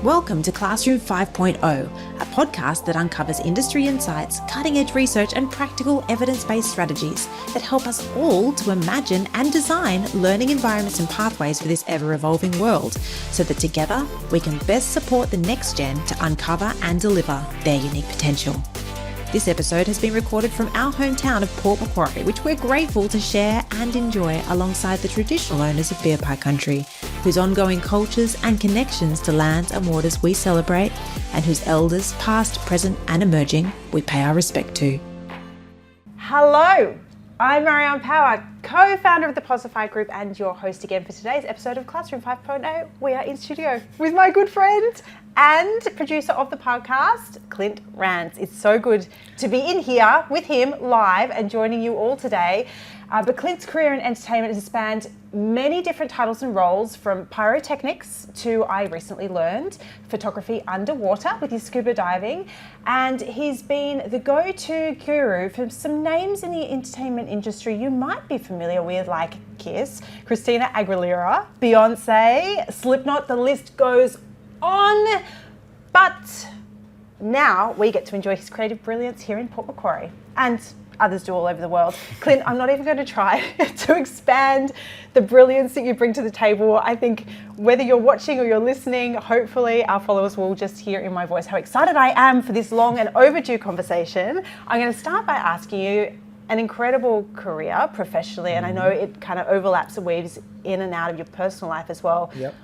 Welcome to Classroom 5.0, a podcast that uncovers industry insights, cutting-edge research and practical evidence-based strategies that help us all to imagine and design learning environments and pathways for this ever-evolving world so that together we can best support the next gen to uncover and deliver their unique potential. This episode has been recorded from our hometown of Port Macquarie, which we're grateful to share and enjoy alongside the traditional owners of Beer Pie Country, whose ongoing cultures and connections to lands and waters we celebrate, and whose elders, past, present and emerging, we pay our respect to. Hello, I'm Mariane Power, co-founder of the Posify Group and your host again for today's episode of Classroom 5.0. We are in studio with my good friend and producer of the podcast, Clint Ranse. It's so good to be in here with him live and joining you all today. But Clint's career in entertainment has spanned many different titles and roles, from pyrotechnics to, I recently learned, photography underwater with his scuba diving. And he's been the go-to guru for some names in the entertainment industry you might be familiar with, like Kiss, Christina Aguilera, Beyonce, Slipknot, the list goes on. But now we get to enjoy his creative brilliance here in Port Macquarie, and others do all over the world. Clint, I'm not even going to try to expand the brilliance that you bring to the table. I think whether you're watching or you're listening, hopefully our followers will just hear in my voice how excited I am for this long and overdue conversation. I'm going to start by asking you, an incredible career professionally, and I know it kind of overlaps and weaves in and out of your personal life as well. Yep.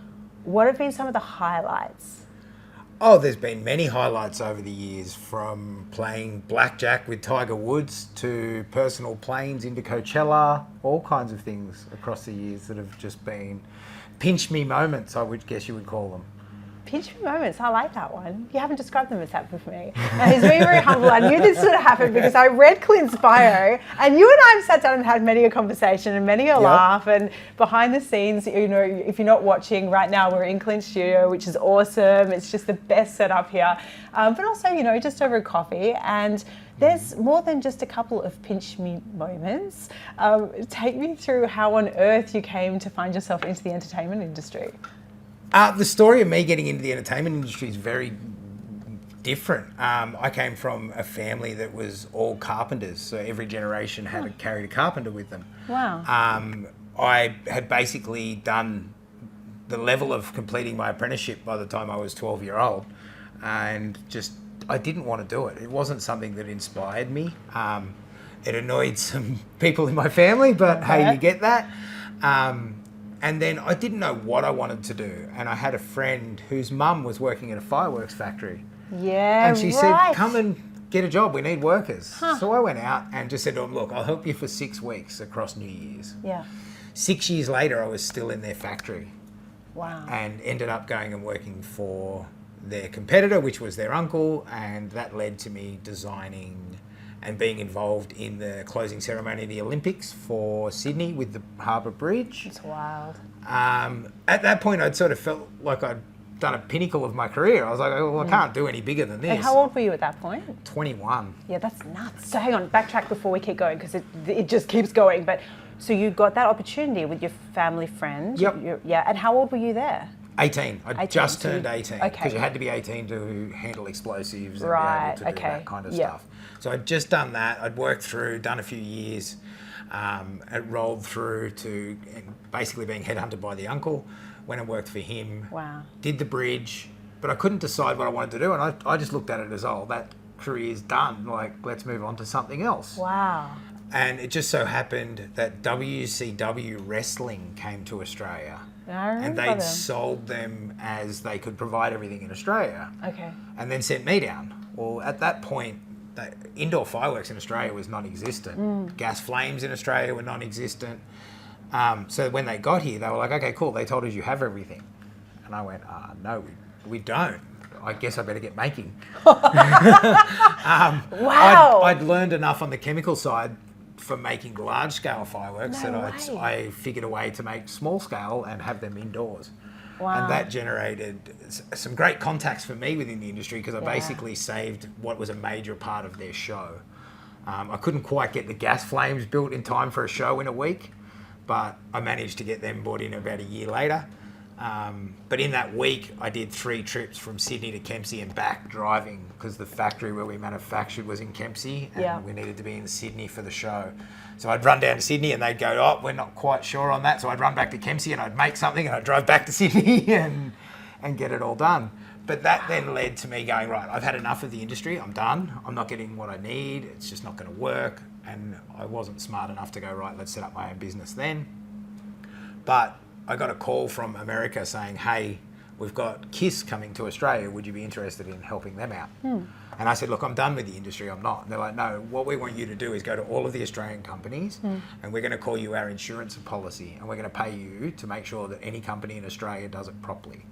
What have been some of the highlights? Oh, there's been many highlights over the years, from playing blackjack with Tiger Woods to personal planes into Coachella, all kinds of things across the years that have just been pinch me moments, I would guess you would call them. Pinch me moments, I like that one. You haven't described them as that for me. He's being very humble. I knew this would happen because I read Clint's bio, and you and I have sat down and had many a conversation and many a laugh, and behind the scenes, you know, if you're not watching right now, we're in Clint's studio, which is awesome. It's just the best setup here. But also, you know, just over a coffee, and there's more than just a couple of pinch me moments. Take me through how on earth you came to find yourself into the entertainment industry. The story of me getting into the entertainment industry is very different. I came from a family that was all carpenters, so every generation had carried a carpenter with them. Wow. I had basically done the level of completing my apprenticeship by the time I was 12-year-old, and just I didn't want to do it. It wasn't something that inspired me. It annoyed some people in my family, but hey, you get that. And then I didn't know what I wanted to do. And I had a friend whose mum was working at a fireworks factory. Yeah, and she said, come and get a job, we need workers. So I went out and just said to him, look, I'll help you for 6 weeks across New Year's. Yeah. 6 years later, I was still in their factory. Wow. And ended up going and working for their competitor, which was their uncle. And that led to me designing and being involved in the closing ceremony of the Olympics for Sydney with the Harbour Bridge. It's wild. At that point, I'd sort of felt like I'd done a pinnacle of my career. I was like, well, I can't do any bigger than this. And how old were you at that point? 21. Yeah, that's nuts. So hang on, backtrack before we keep going, because it just keeps going. But so you got that opportunity with your family friend. Yep. Yeah, and how old were you there? 18. I 18, just so turned 18. okay. Because you had to be 18 to handle explosives and Right, be able to do that kind of stuff. So I'd just done that. I'd worked through, done a few years. It rolled through to basically being headhunted by the uncle. Went and worked for him. Wow. Did the bridge. But I couldn't decide what I wanted to do. And I just looked at it as, oh, that career's done. Like, let's move on to something else. Wow. And it just so happened that WCW Wrestling came to Australia. And they'd sold them as they could provide everything in Australia. Okay. And then sent me down. Well, at that point, indoor fireworks in Australia was non-existent. Gas flames in Australia were non-existent. So when they got here, they were like, okay, cool. They told us you have everything. And I went, no, we don't. I guess I better get making. Wow. I'd learned enough on the chemical side for making large-scale fireworks that I figured a way to make small-scale and have them indoors. Wow. And that generated some great contacts for me within the industry, because I basically saved what was a major part of their show. I couldn't quite get the gas flames built in time for a show in a week, but I managed to get them brought in about a year later. But in that week, I did 3 trips from Sydney to Kempsey and back driving because the factory where we manufactured was in Kempsey and we needed to be in Sydney for the show. So I'd run down to Sydney and they'd go, oh, we're not quite sure on that. So I'd run back to Kempsey and I'd make something and I'd drive back to Sydney and get it all done. But that then led to me going, right, I've had enough of the industry. I'm done. I'm not getting what I need. It's just not going to work. And I wasn't smart enough to go, right, let's set up my own business then. But I got a call from America saying, hey, we've got KISS coming to Australia. Would you be interested in helping them out? And I said, look, I'm done with the industry. I'm not. And they're like, no, what we want you to do is go to all of the Australian companies and we're going to call you our insurance policy and we're going to pay you to make sure that any company in Australia does it properly.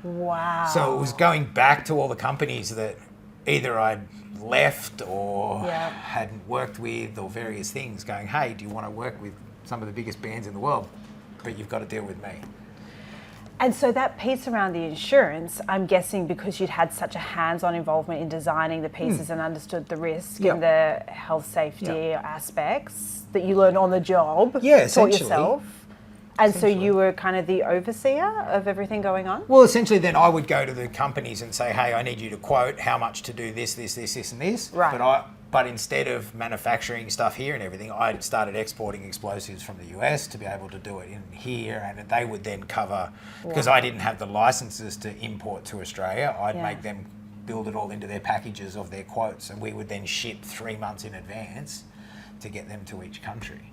Wow. So it was going back to all the companies that either I'd left or hadn't worked with or various things going, hey, do you want to work with some of the biggest bands in the world? But you've got to deal with me. And so that piece around the insurance, I'm guessing because you'd had such a hands-on involvement in designing the pieces and understood the risk and the health safety aspects that you learned on the job, taught yourself. And so you were kind of the overseer of everything going on? Well, essentially then I would go to the companies and say, hey, I need you to quote how much to do this, this, this, this and this. Right. But instead of manufacturing stuff here and everything, I started exporting explosives from the US to be able to do it in here, and they would then cover, because I didn't have the licenses to import to Australia, I'd make them build it all into their packages of their quotes, and we would then ship 3 months in advance to get them to each country.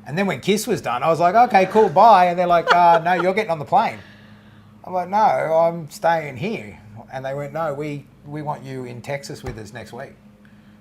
And then when KISS was done, I was like, okay, cool, bye. And they're like, no, you're getting on the plane. I'm like, no, I'm staying here. And they went, no, we want you in Texas with us next week.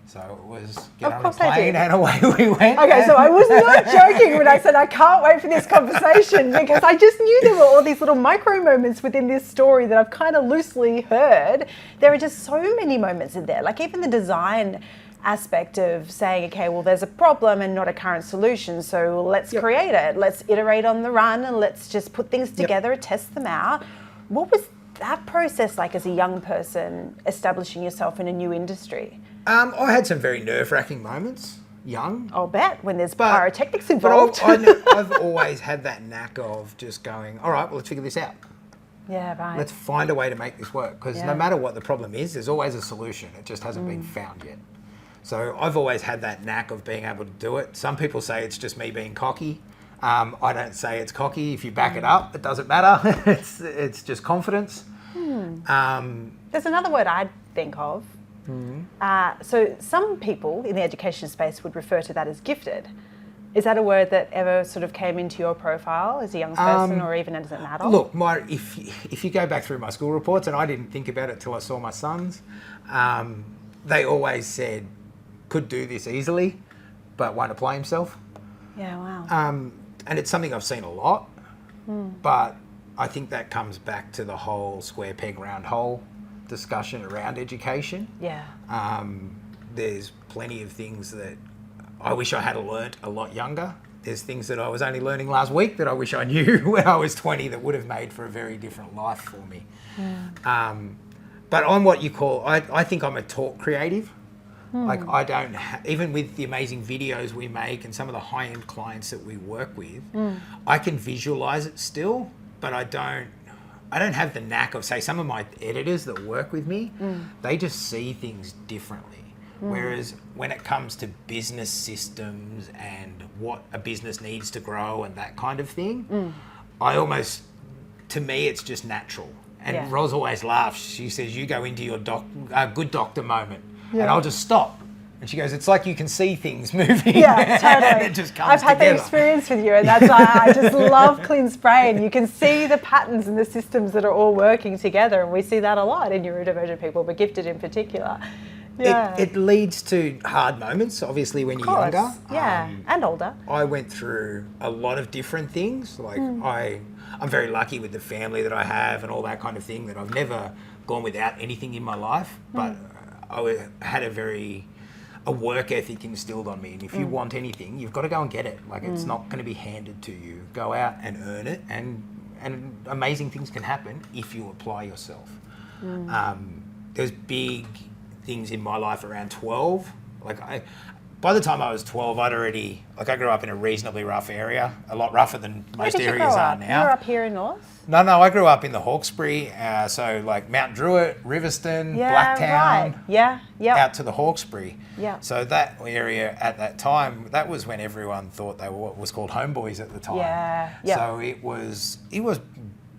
So it was get on a plane and away we went. Okay, so I was not joking when I said I can't wait for this conversation because I just knew there were all these little micro moments within this story that I've kind of loosely heard. There are just so many moments in there, like even the design aspect of saying, okay, well, there's a problem and not a current solution, so let's create it. Let's iterate on the run and let's just put things together and test them out. What was that process like as a young person establishing yourself in a new industry? I had some very nerve-wracking moments, young. I'll bet, when there's pyrotechnics involved. But I've always had that knack of just going, all right, well, let's figure this out. Yeah, right. Let's find a way to make this work, because no matter what the problem is, there's always a solution. It just hasn't been found yet. So I've always had that knack of being able to do it. Some people say it's just me being cocky. I don't say it's cocky. If you back it up, it doesn't matter. it's just confidence. There's another word I'd think of. So some people in the education space would refer to that as gifted. Is that a word that ever sort of came into your profile as a young person or even as an adult? Look, if you go back through my school reports, and I didn't think about it till I saw my sons, they always said, could do this easily, but won't apply himself. Yeah, wow. And it's something I've seen a lot, but I think that comes back to the whole square peg round hole discussion around education. Yeah. There's plenty of things that I wish I had learnt a lot younger. There's things that I was only learning last week that I wish I knew when I was 20 that would have made for a very different life for me. But I'm what you call, I think I'm a talk creative. Like I don't, even with the amazing videos we make and some of the high-end clients that we work with, I can visualize it still, but I don't have the knack of, say, some of my editors that work with me, they just see things differently. Whereas when it comes to business systems and what a business needs to grow and that kind of thing, to me, it's just natural. And Ros always laughs. She says, you go into your good doctor moment. And I'll just stop. And she goes, it's like you can see things moving. Yeah, totally. And it just comes I've had together. that experience with you, and that's why I just love Clint's brain. You can see the patterns and the systems that are all working together, and we see that a lot in neurodivergent people, but gifted in particular. Yeah. It leads to hard moments, obviously, when you're younger. Yeah, and older. I went through a lot of different things. Like I'm very lucky with the family that I have and all that kind of thing, that I've never gone without anything in my life, but I had a work ethic instilled on me, and if you want anything, you've got to go and get it. Like it's not going to be handed to you. Go out and earn it, and amazing things can happen if you apply yourself. There's big things in my life around 12. Like by the time I was 12, I'd already, like I grew up in a reasonably rough area, a lot rougher than most Where did you areas grow are up? now. You were up here in North? No, I grew up in the Hawkesbury, so like Mount Druitt, Riverston, Blacktown, right. Yeah, out to the Hawkesbury. Yeah. So that area at that time, that was when everyone thought they were what was called homeboys at the time. Yeah, yeah. So it was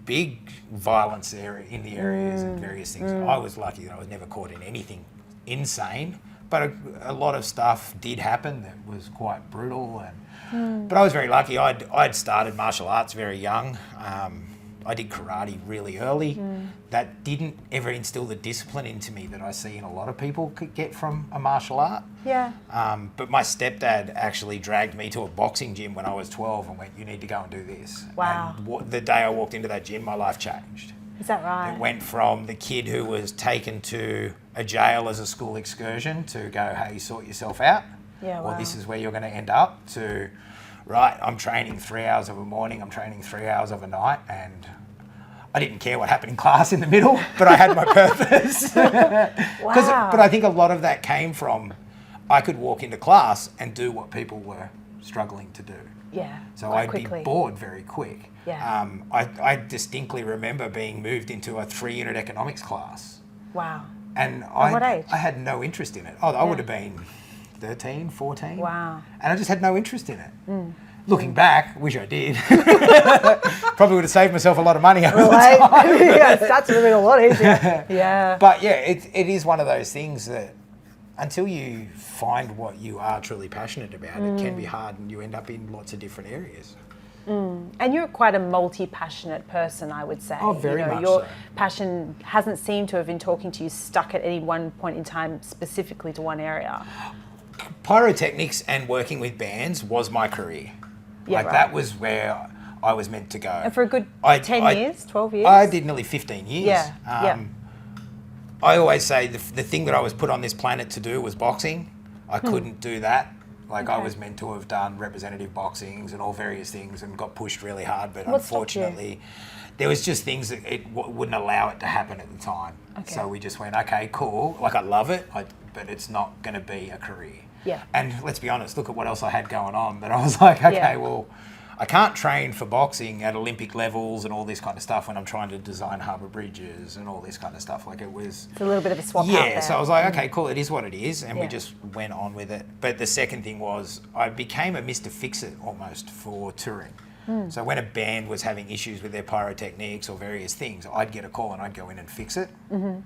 big violence area in the areas and various things. I was lucky that I was never caught in anything insane, but a lot of stuff did happen that was quite brutal. But I was very lucky. I'd started martial arts very young. I did karate really early. That didn't ever instill the discipline into me that I see in a lot of people could get from a martial art. Yeah. But my stepdad actually dragged me to a boxing gym when I was 12 and went, you need to go and do this. Wow. And the day I walked into that gym, my life changed. Is that right? It went from the kid who was taken to a jail as a school excursion to go, hey, sort yourself out. Yeah, Or wow. this is where you're going to end up, to, right, I'm training 3 hours of a morning, I'm training 3 hours of a night, and I didn't care what happened in class in the middle, but I had my purpose. Wow. But I think a lot of that came from, I could walk into class and do what people were struggling to do. Yeah. So quite I'd quickly. be bored very quick. Yeah. I distinctly remember being moved into a 3-unit economics class. Wow. And what age? I had no interest in it. I would have been 13, 14. Wow. And I just had no interest in it. Looking back, wish I did. Probably would have saved myself a lot of money over the time. Yeah, that's really a lot easier. Yeah. But yeah, it is one of those things that until you find what you are truly passionate about, it can be hard and you end up in lots of different areas. And you're quite a multi-passionate person, I would say. Oh, very much Your so. passion hasn't seemed to have been talking to you stuck at any one point in time specifically to one area. Pyrotechnics and working with bands was my career. Yeah, That was where I was meant to go. And for a good 10 years, 12 years? I did nearly 15 years. Yeah, I always say the thing that I was put on this planet to do was boxing. I couldn't do that. Like I was meant to have done representative boxings and all various things and got pushed really hard, but What stopped you? unfortunately there was just things that it wouldn't allow it to happen at the time. Okay. So we just went, okay, cool. Like I love it, but it's not going to be a career. Yeah. And let's be honest, look at what else I had going on. But I was like, okay, Yeah. well, I can't train for boxing at Olympic levels and all this kind of stuff when I'm trying to design harbour bridges and all this kind of stuff. Like it was... It's a little bit of a swap out Yeah, there. so I was like, okay, cool, it is what it is. And we Yeah. just went on with it. But the second thing was I became a Mr. Fix-It almost for touring. So when a band was having issues with their pyrotechnics or various things, I'd get a call and I'd go in and fix it. And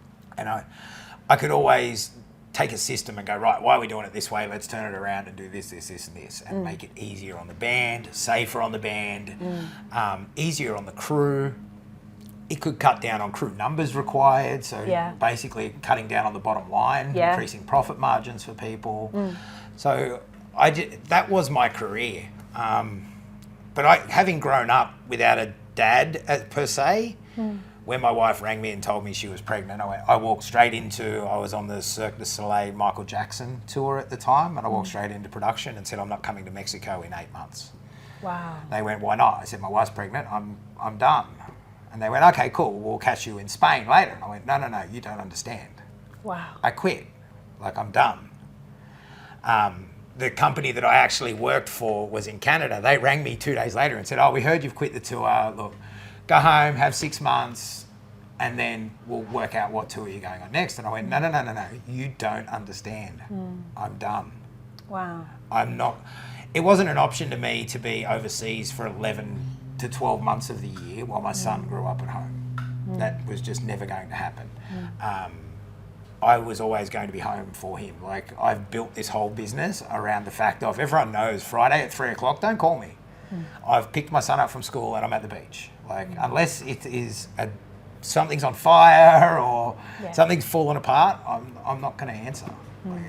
I could always take a system and go, right, why are we doing it this way? Let's turn it around and do this, this, this, and this, and make it easier on the band, safer on the band, easier on the crew. It could cut down on crew numbers required, so basically cutting down on the bottom line, increasing profit margins for people. So that was my career. But having grown up without a dad per se, when my wife rang me and told me she was pregnant, I walked straight into, I was on the Cirque du Soleil Michael Jackson tour at the time, and I walked straight into production and said, I'm not coming to Mexico in 8 months. Wow. They went, why not? I said, my wife's pregnant, I'm done. And they went, okay, cool, we'll catch you in Spain later. And I went, no, you don't understand. Wow. I quit, like I'm done. The company that I actually worked for was in Canada. They rang me 2 days later and said, we heard you've quit the tour. Look, go home, have 6 months, and then we'll work out what tour you're going on next. And I went, no, you don't understand. I'm done. Wow. I'm not, it wasn't an option to me to be overseas for 11 to 12 months of the year while my son grew up at home. That was just never going to happen. I was always going to be home for him. Like I've built this whole business around the fact of everyone knows Friday at 3 o'clock, don't call me. I've picked my son up from school and I'm at the beach. Like unless it is something's on fire or something's fallen apart, I'm not going to answer. Like,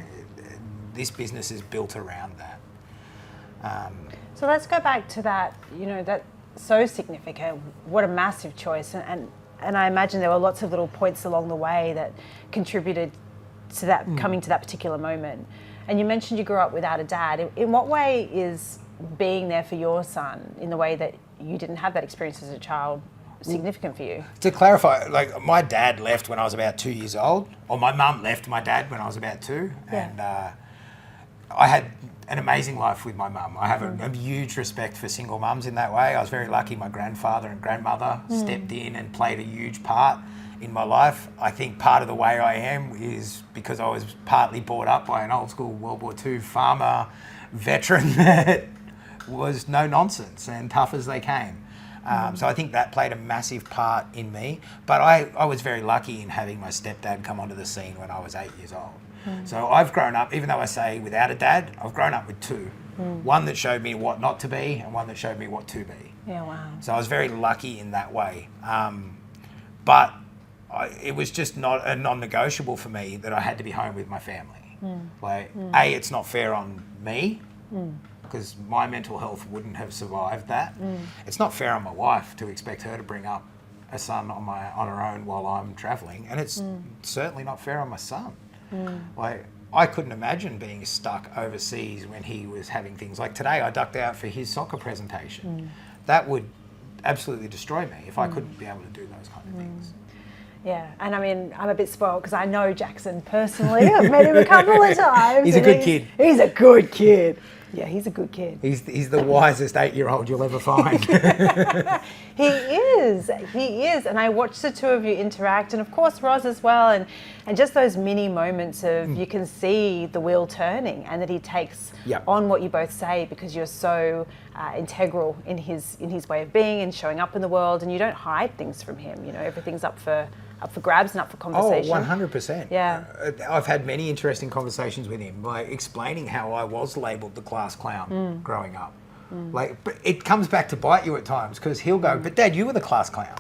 this business is built around that. So let's go back to that, that's so significant. What a massive choice. And I imagine there were lots of little points along the way that contributed to that, coming to that particular moment. And you mentioned you grew up without a dad. In what way is being there for your son, in the way that you didn't have that experience as a child, significant for you? To clarify, like my dad left when I was about 2 years old, or my mum left my dad when I was about 2. Yeah. And I had an amazing life with my mum. I have a huge respect for single mums in that way. I was very lucky my grandfather and grandmother stepped in and played a huge part in my life. I think part of the way I am is because I was partly brought up by an old school World War II farmer veteran that was no nonsense and tough as they came. So I think that played a massive part in me. But I was very lucky in having my stepdad come onto the scene when I was 8 years old. So I've grown up, even though I say without a dad, I've grown up with two. One that showed me what not to be and one that showed me what to be. Yeah, wow. So I was very lucky in that way. But it was just not a non-negotiable for me that I had to be home with my family. A, it's not fair on me because my mental health wouldn't have survived that. It's not fair on my wife to expect her to bring up a son on her own while I'm travelling, and it's certainly not fair on my son. I couldn't imagine being stuck overseas when he was having things like today. I ducked out for his soccer presentation. That would absolutely destroy me if I couldn't be able to do those kind of things. Yeah, and I mean, I'm a bit spoiled because I know Jackson personally. I've met him a couple of times. He's a good kid. He's a good kid. Yeah, he's a good kid. He's the wisest 8-year-old you'll ever find. He is. And I watched the two of you interact, and of course Roz as well, and just those mini moments of you can see the wheel turning and that he takes on what you both say because you're so integral in his way of being and showing up in the world, and you don't hide things from him. You know, everything's up for grabs and up for conversation. 100%. Yeah. I've had many interesting conversations with him, like explaining how I was labelled the class clown growing up. But it comes back to bite you at times because he'll go, "But Dad, you were the class clown."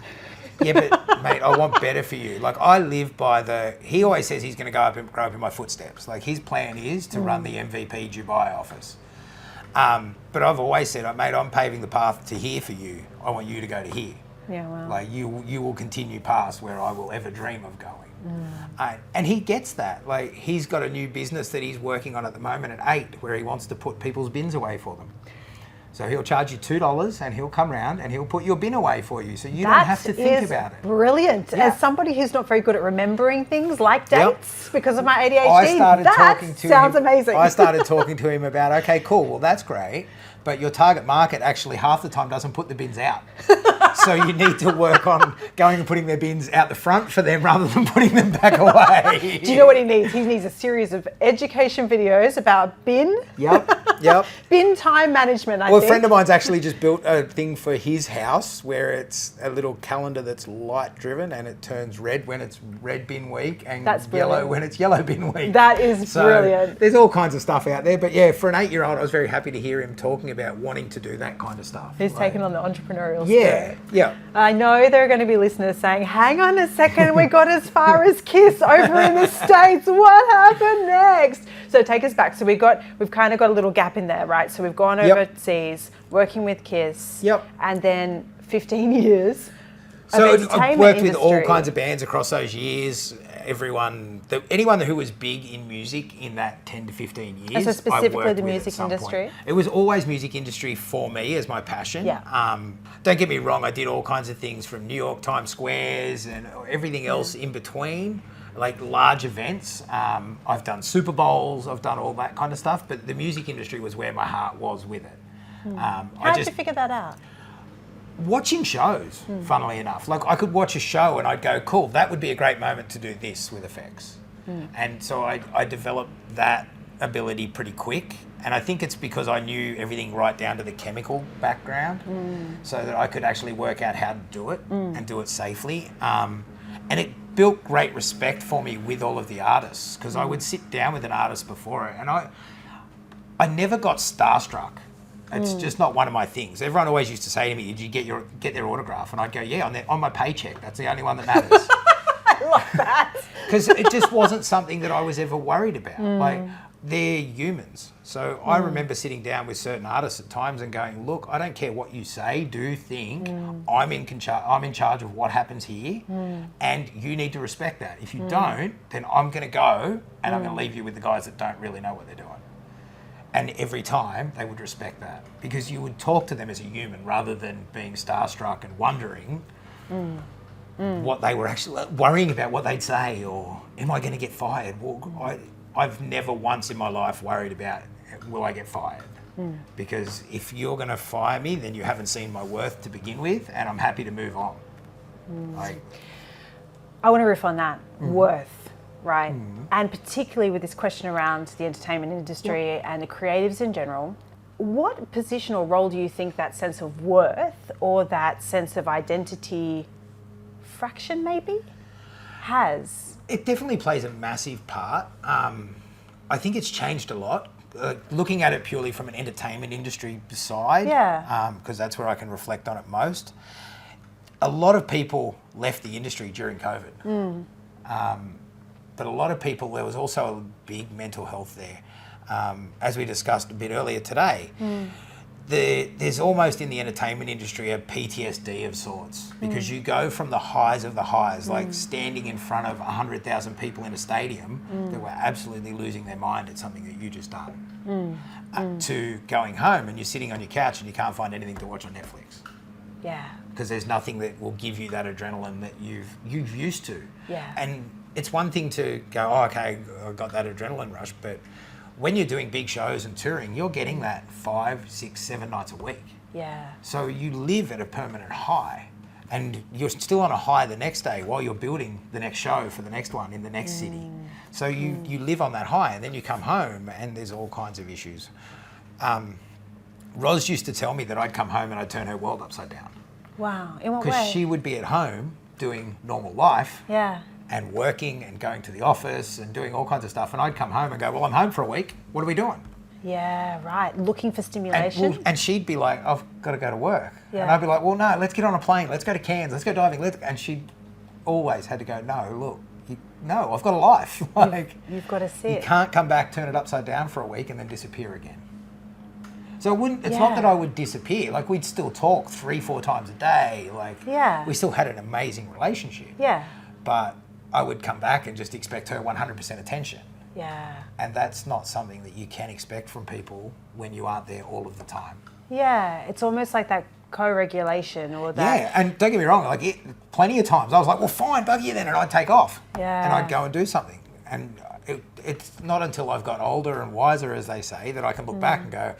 Yeah, but mate, I want better for you. Like I live by he always says he's going to grow up in my footsteps. Like his plan is to run the MVP Dubai office. But I've always said, mate, I'm paving the path to here for you. I want you to go to here. Yeah, wow. Like you will continue past where I will ever dream of going. And he gets that. Like he's got a new business that he's working on at the moment at 8 where he wants to put people's bins away for them. So he'll charge you $2 and he'll come round and he'll put your bin away for you so you don't have to think about it. Brilliant. Yeah. As somebody who's not very good at remembering things like dates because of my ADHD, sounds amazing. I started talking to him about, okay, cool, well that's great, but your target market actually half the time doesn't put the bins out. So you need to work on going and putting their bins out the front for them rather than putting them back away. Do you know what he needs? He needs a series of education videos about bin. Yep. Bin time management, I think. Well, a friend of mine's actually just built a thing for his house where it's a little calendar that's light driven and it turns red when it's red bin week and yellow when it's yellow bin week. That is brilliant. There's all kinds of stuff out there. But yeah, for an 8-year-old, I was very happy to hear him talking about wanting to do that kind of stuff. He's taken on the entrepreneurial spirit. Yeah. I know there are going to be listeners saying, hang on a second, we got as far as Kiss over in the States. What happened next? So take us back. So we've kind of got a little gap in there, right? So we've gone overseas, working with Kiss. And then 15 years of entertainment I've worked industry. with all kinds of bands across those years. Anyone who was big in music in that 10 to 15 years. And so specifically the music music industry? It was always music industry for me as my passion. Don't get me wrong, I did all kinds of things from New York Times Squares and everything else in between, like large events. I've done Super Bowls, I've done all that kind of stuff, but the music industry was where my heart was with it. How did you figure that out? Watching shows, funnily enough. Like I could watch a show and I'd go, cool, that would be a great moment to do this with effects. And so I developed that ability pretty quick. And I think it's because I knew everything right down to the chemical background so that I could actually work out how to do it and do it safely. And it built great respect for me with all of the artists because I would sit down with an artist before it and I never got starstruck. It's just not one of my things. Everyone always used to say to me, did you get their autograph? And I'd go, yeah, on my paycheck. That's the only one that matters. I love that. Because it just wasn't something that I was ever worried about. Like, they're humans. So I remember sitting down with certain artists at times and going, look, I don't care what you say, do, think. I'm in charge of what happens here. And you need to respect that. If you don't, then I'm going to go and I'm going to leave you with the guys that don't really know what they're doing. And every time they would respect that because you would talk to them as a human rather than being starstruck and wondering what they were actually worrying about what they'd say or am I going to get fired? Well, I've never once in my life worried about will I get fired? Because if you're going to fire me, then you haven't seen my worth to begin with, and I'm happy to move on. Like, I want to riff on that worth, right? And particularly with this question around the entertainment industry and the creatives in general. What position or role do you think that sense of worth or that sense of identity fraction maybe has? It definitely plays a massive part. I think it's changed a lot. Looking at it purely from an entertainment industry side, because that's where I can reflect on it most. A lot of people left the industry during COVID. But a lot of people, there was also a big mental health there. As we discussed a bit earlier today, there's almost in the entertainment industry a PTSD of sorts, because you go from the highs of the highs, like standing in front of 100,000 people in a stadium that were absolutely losing their mind at something that you just done, to going home and you're sitting on your couch and you can't find anything to watch on Netflix. Yeah. Because there's nothing that will give you that adrenaline that you've used to. Yeah. And it's one thing to go, oh, okay, I got that adrenaline rush, but when you're doing big shows and touring, you're getting that 5, 6, 7 nights a week. Yeah. So you live at a permanent high, and you're still on a high the next day while you're building the next show for the next one in the next city. So you live on that high, and then you come home and there's all kinds of issues. Roz used to tell me that I'd come home and I'd turn her world upside down. Wow. In what way? Because she would be at home doing normal life. Yeah. And working and going to the office and doing all kinds of stuff. And I'd come home and go, well, I'm home for a week. What are we doing? Yeah, right. Looking for stimulation. And she'd be like, I've got to go to work. Yeah. And I'd be like, well, no, let's get on a plane. Let's go to Cairns. Let's go diving. And she always had to go, no, look, no, I've got a life. Like, you've got to sit. You can't come back, turn it upside down for a week and then disappear again. So it's not that I would disappear. Like, we'd still talk 3-4 times a day. Like, we still had an amazing relationship. Yeah. But I would come back and just expect her 100% attention. Yeah. And that's not something that you can expect from people when you aren't there all of the time. Yeah, it's almost like that co-regulation or that... Yeah, and don't get me wrong, like plenty of times I was like, well, fine, bugger you then, and I'd take off. Yeah. And I'd go and do something. And it's not until I've got older and wiser, as they say, that I can look back and go...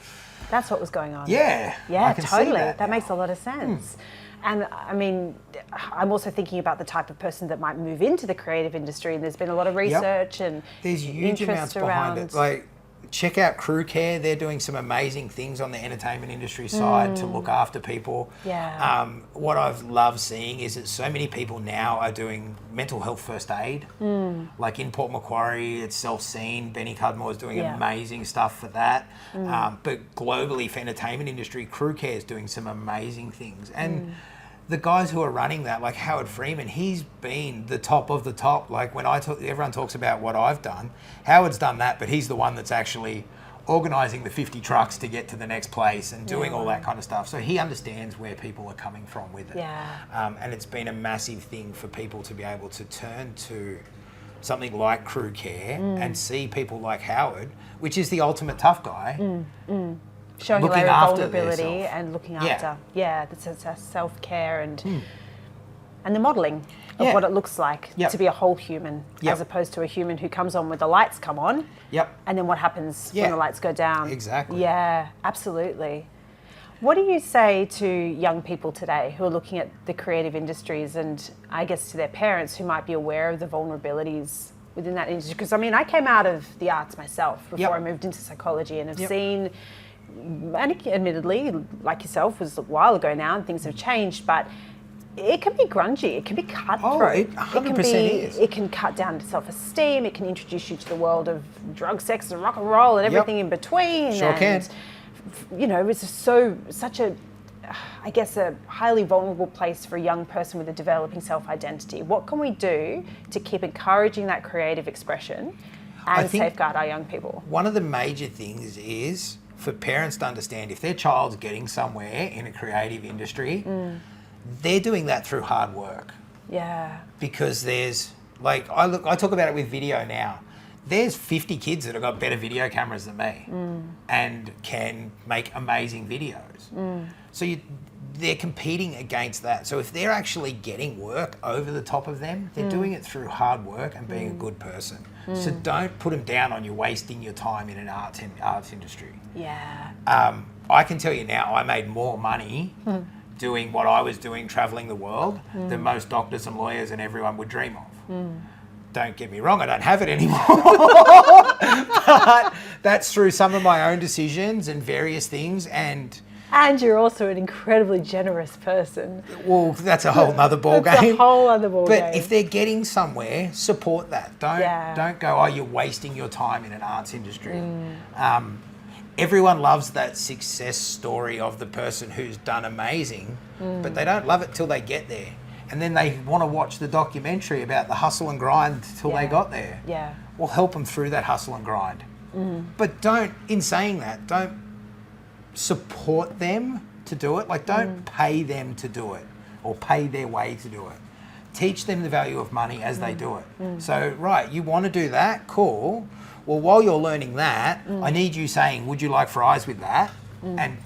That's what was going on. Yeah. Yeah, I can totally. see that makes a lot of sense. And I mean, I'm also thinking about the type of person that might move into the creative industry, and there's been a lot of research and there's huge amounts behind it. Like, check out Crew Care. They're doing some amazing things on the entertainment industry side to look after people. Yeah. What I've loved seeing is that so many people now are doing mental health first aid. Like in Port Macquarie, it's Self-Seen. Benny Cudmore is doing amazing stuff for that. But globally for entertainment industry, Crew Care is doing some amazing things. And the guys who are running that, like Howard Freeman, he's been the top of the top. Like when everyone talks about what I've done, Howard's done that, but he's the one that's actually organising the 50 trucks to get to the next place and doing all that kind of stuff. So he understands where people are coming from with it. Yeah. And it's been a massive thing for people to be able to turn to something like Crew Care and see people like Howard, which is the ultimate tough guy, showing looking a layer of after vulnerability themselves. and looking after. Yeah, that's self-care and the modelling of what it looks like to be a whole human, as opposed to a human who comes on when the lights come on. And then what happens when the lights go down. Exactly. Yeah, absolutely. What do you say to young people today who are looking at the creative industries, and I guess to their parents who might be aware of the vulnerabilities within that industry? Because I mean, I came out of the arts myself before I moved into psychology, and have seen, and admittedly, like yourself, was a while ago now and things have changed, but it can be grungy, it can be cutthroat. Oh, it 100% is. It can cut down to self-esteem, it can introduce you to the world of drug, sex and rock and roll and everything in between. Sure can. You know, it's such a, I guess, a highly vulnerable place for a young person with a developing self-identity. What can we do to keep encouraging that creative expression and safeguard our young people? One of the major things is for parents to understand if their child's getting somewhere in a creative industry, they're doing that through hard work. Yeah. Because there's, like, I talk about it with video now. There's 50 kids that have got better video cameras than me and can make amazing videos. So they're competing against that. So if they're actually getting work over the top of them, they're doing it through hard work and being a good person. So don't put them down on you wasting your time in an arts industry. Yeah. I can tell you now, I made more money doing what I was doing, travelling the world, than most doctors and lawyers and everyone would dream of. Don't get me wrong, I don't have it anymore. But that's through some of my own decisions and various things. And you're also an incredibly generous person. Well, that's a whole nother ball game. That's a whole other ball game. But if they're getting somewhere, support that. Don't go, oh, you're wasting your time in an arts industry. Everyone loves that success story of the person who's done amazing, but they don't love it till they get there. And then they want to watch the documentary about the hustle and grind till they got there. Yeah. We'll help them through that hustle and grind. But in saying that, don't support them to do it. Like, don't pay them to do it or pay their way to do it. Teach them the value of money as they do it. So, right, you want to do that? Cool. Well, while you're learning that, I need you saying, would you like fries with that? And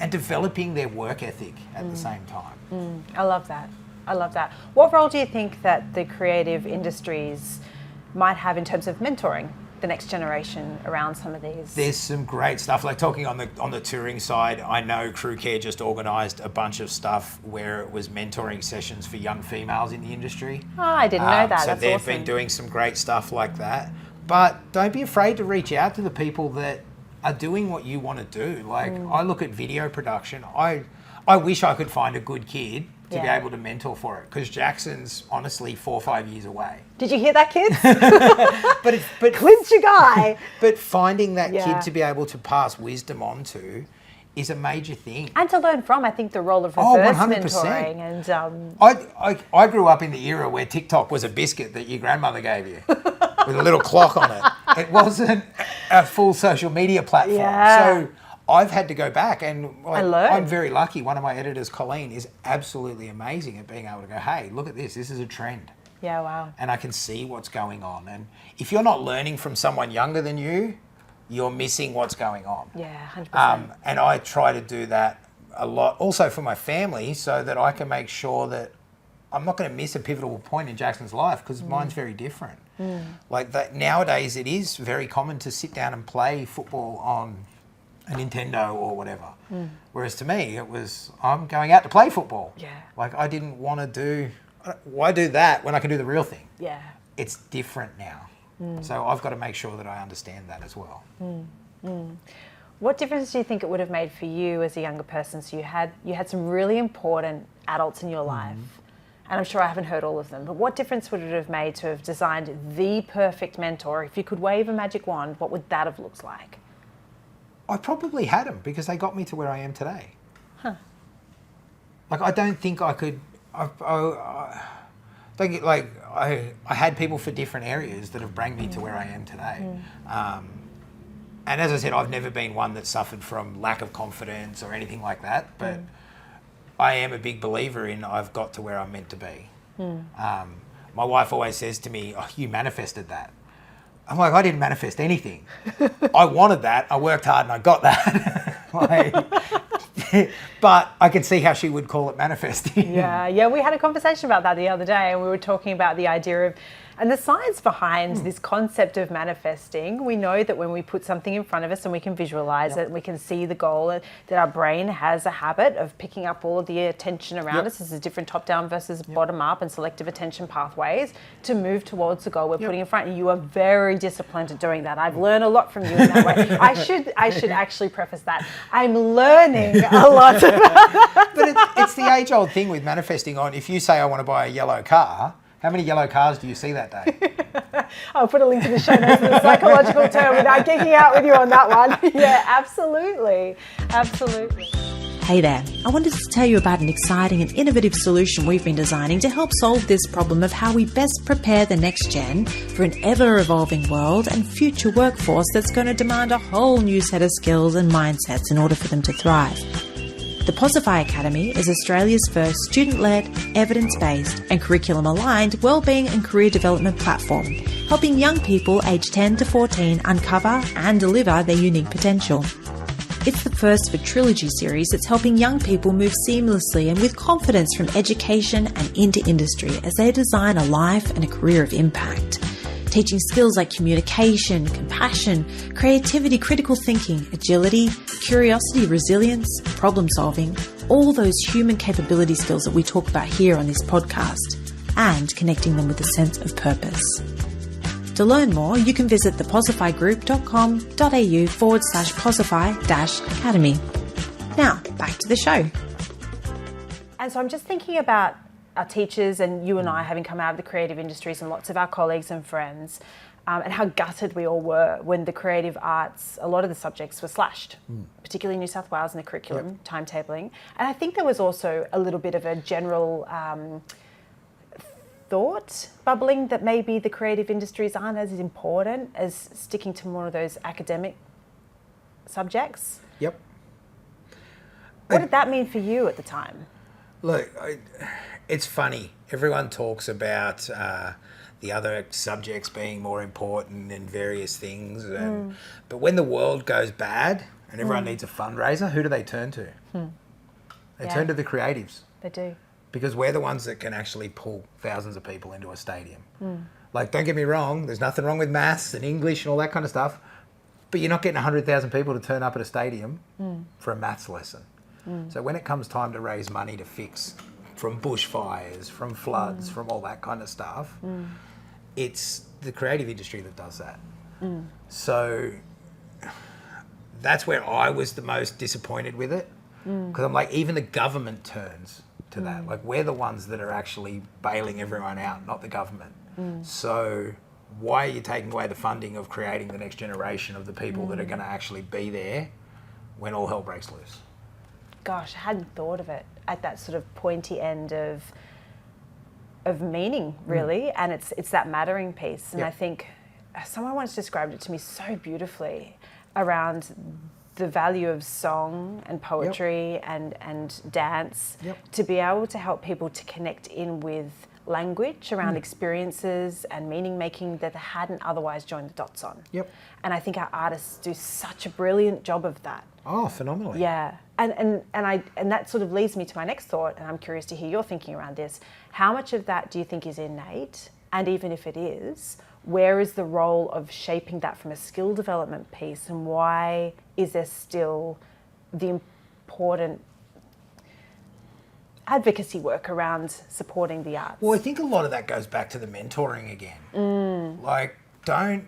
developing their work ethic at the same time. I love that. I love that. What role do you think that the creative industries might have in terms of mentoring the next generation around some of these? There's some great stuff. Like talking on the touring side, I know Crew Care just organised a bunch of stuff where it was mentoring sessions for young females in the industry. Oh, I didn't know that. So That's they've awesome. been doing some great stuff like that. But don't be afraid to reach out to the people that are doing what you want to do. Like, I look at video production. I wish I could find a good kid to be able to mentor for it, because Jackson's honestly 4 or 5 years away. Did you hear that, kids? but Clint's your guy. But finding that Yeah. kid to be able to pass wisdom on to is a major thing. And to learn from, I think, the role of reverse 100%. mentoring. And I grew up in the era where TikTok was a biscuit that your grandmother gave you with a little clock on it. It wasn't a full social media platform. Yeah. So I've had to go back and learn. I'm very lucky. One of my editors, Colleen, is absolutely amazing at being able to go, hey, look at this. This is a trend. yeah, wow. And I can see what's going on. And if you're not learning from someone younger than you, you're missing what's going on. Yeah, 100%. And I try to do that a lot, also for my family, so that I can make sure that I'm not going to miss a pivotal point in Jackson's life, because mine's very different. Like that nowadays, it is very common to sit down and play football on a Nintendo or whatever. Whereas to me, it was, I'm going out to play football. Yeah. Like I didn't want to do, why do that when I can do the real thing? Yeah. It's different now. So I've got to make sure that I understand that as well. What difference do you think it would have made for you as a younger person? So you had some really important adults in your life, and I'm sure I haven't heard all of them, but what difference would it have made to have designed the perfect mentor? If you could wave a magic wand, what would that have looked like? I probably had them because they got me to where I am today. Like I don't think I could. I had people for different areas that have brought me to where I am today. And as I said, I've never been one that suffered from lack of confidence or anything like that. But I am a big believer in I've got to where I'm meant to be. My wife always says to me, "Oh, you manifested that." I'm like, I didn't manifest anything. I wanted that. I worked hard and I got that. But I can see how she would call it manifesting. Yeah, we had a conversation about that the other day, and we were talking about the idea of, and the science behind this concept of manifesting. We know that when we put something in front of us and we can visualize it, and we can see the goal, that our brain has a habit of picking up all of the attention around us. There's a different top-down versus bottom-up and selective attention pathways to move towards the goal we're putting in front. And you are very disciplined at doing that. I've learned a lot from you in that way. I should actually preface that. I'm learning a lot about that. But it's the age-old thing with manifesting on, if you say, I want to buy a yellow car, how many yellow cars do you see that day? I'll put a link to the show notes for the psychological term without geeking out with you on that one. Yeah, absolutely. Absolutely. Hey there, I wanted to tell you about an exciting and innovative solution we've been designing to help solve this problem of how we best prepare the next gen for an ever-evolving world and future workforce that's going to demand a whole new set of skills and mindsets in order for them to thrive. The Posify Academy is Australia's first student-led, evidence-based and curriculum-aligned wellbeing and career development platform, helping young people aged 10 to 14 uncover and deliver their unique potential. It's the first of a trilogy series that's helping young people move seamlessly and with confidence from education and into industry as they design a life and a career of impact. Teaching skills like communication, compassion, creativity, critical thinking, agility, curiosity, resilience, problem solving, all those human capability skills that we talk about here on this podcast, and connecting them with a sense of purpose. To learn more, you can visit theposifygroup.com.au/posify-academy. Now, back to the show. And so I'm just thinking about our teachers and you and I having come out of the creative industries and lots of our colleagues and friends, and how gutted we all were when the creative arts, a lot of the subjects were slashed, particularly in New South Wales in the curriculum, timetabling. And I think there was also a little bit of a general thought bubbling that maybe the creative industries aren't as important as sticking to more of those academic subjects. Yep. What did that mean for you at the time? Look, it's funny. Everyone talks about the other subjects being more important and various things. But when the world goes bad and everyone needs a fundraiser, who do they turn to? They turn to the creatives. They do. Because we're the ones that can actually pull thousands of people into a stadium. Like, don't get me wrong, there's nothing wrong with maths and English and all that kind of stuff, but you're not getting 100,000 people to turn up at a stadium for a maths lesson. So when it comes time to raise money to fix from bushfires, from floods, from all that kind of stuff, it's the creative industry that does that. So that's where I was the most disappointed with it, because I'm like, even the government turns to that. Like, we're the ones that are actually bailing everyone out, not the government. So why are you taking away the funding of creating the next generation of the people that are going to actually be there when all hell breaks loose? Gosh, I hadn't thought of it at that sort of pointy end of meaning, really, and it's that mattering piece. And I think someone once described it to me so beautifully around the value of song and poetry and dance to be able to help people to connect in with language around experiences and meaning making that they hadn't otherwise joined the dots on. And I think our artists do such a brilliant job of that. Oh, phenomenally. Yeah. And that sort of leads me to my next thought, and I'm curious to hear your thinking around this. How much of that do you think is innate? And even if it is, where is the role of shaping that from a skill development piece, and why is there still the important advocacy work around supporting the arts? Well, I think a lot of that goes back to the mentoring again. Like, don't